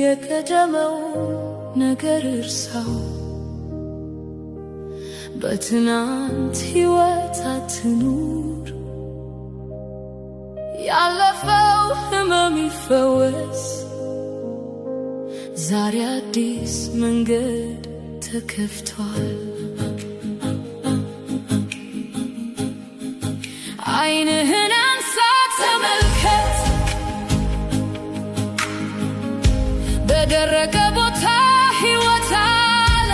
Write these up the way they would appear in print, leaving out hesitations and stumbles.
የቀደመው ነገር እርሳው በትናንት ሕይወት አትኑር ያለፈው ህመም ይፈወስ ዛሬ አዲስ መንገድ ተከፍቷል ዓይንህን አንሳ ተመልከት በደረቀ ቦታ ሕይወት አለ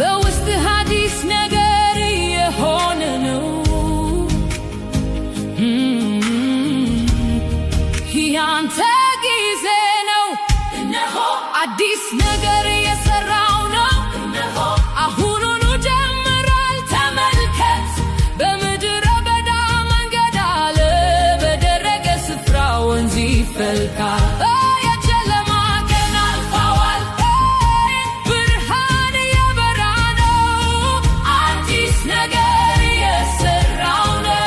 በውስጥ አዲስ ነገር የሆነ ነው ያንተ ጊዜ ነው እነሆ አዲስ ነገር የሰራው ነው እነሆ አሁኑኑ ጀምሯል ተመልከት በምድረ በዳ መንገድ አለ በደረቀ ስፍራ ወንዝ ይፈልቃል የጨለማ ቀን አልፏል ብርሃን እየበራ ነው አዲስ ነገር የሰራው ነው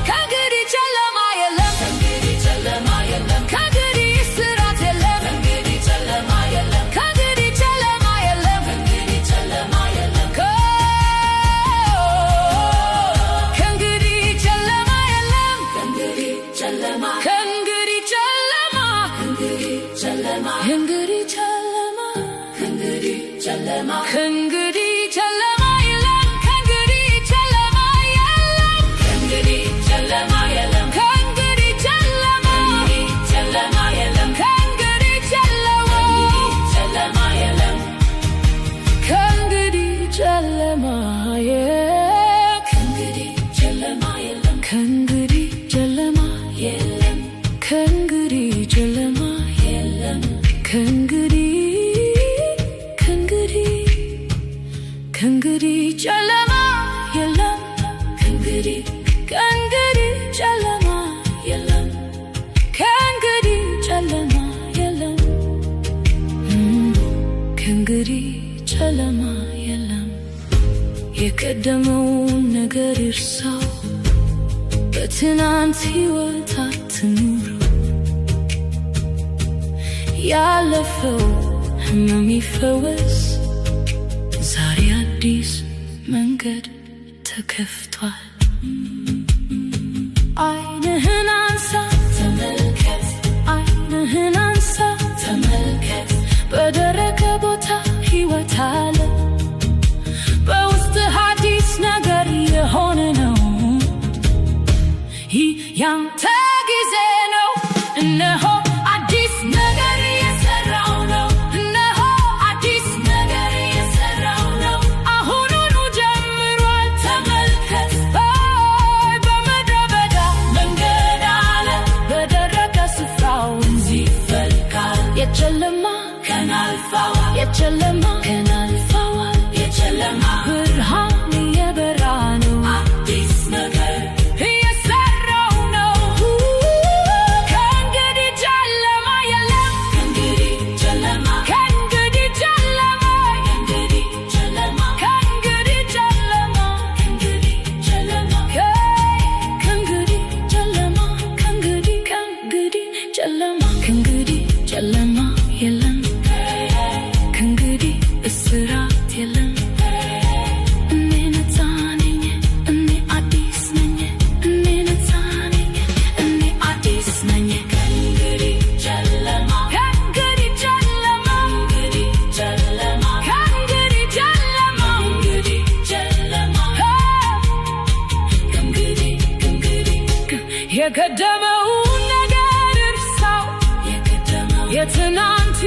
ከእንግዲህ ጨለማ የለም ከእንግዲህ ጨለማ የለም ከእንግዲህ ጨለማ የለም ከእንግዲህ ጨለማ የለም ከእንግዲህ ጨለማ የለም ከእንግዲህ ጨለማ የለም ከእንግዲህ ጨለማ የለም ከእንግዲህ ጨለማ የለም ከእንግዲህ ጨለማ የለም ከእንግዲህ ጨለማ የለም ከእንግዲህ ጨለማ የለም ከእንግዲህ ጨለማ የለም የቀደመውን ነገር እርሳው በትናንት ሕይወት አትኑር ያለፈው ህመም ይፈወስ ዛሬ አዲስ መንገድ ተከፍቷል ዓይንህን አንሳ ተመልከት ዓይንህን አንሳ ተመልከት በደረቀ ቦታ ሕይወት አለ በውስጥ አዲስ ነገር የሆነ ነው ይህ ያንተ ጊዜ ነው እነሆ አዲስ ነገር የሰራው ነው እነሆ አዲስ ነገር የሰራው ነው አሁኑኑ ጀምሯል ተመልከት በምድረ በዳ መንገድ አለ በደረቀ ስፍራ ወንዝ ይፈልቃል የጨለማ ቀን አልፏል የጨለማ ቀን አልፏል የጨለማ ብርሃን እየበራ ነው አዲስ ነገር ጨለማ የለም ከእንግዲህ እስራት የለም እኔ ነፃ ነኝ እኔ አዲስ ነኝ እኔ ነፃ ነኝ እኔ አዲስ ነኝ ከእንግዲህ ጨለማ ከእንግዲህ ጨለማ ከእንግዲህ ጨለማ ከእንግዲህ ጨለማ ከእንግዲህ ጨለማ ከእንግዲህ የቀደመውን ነገር እርሳው የትናንት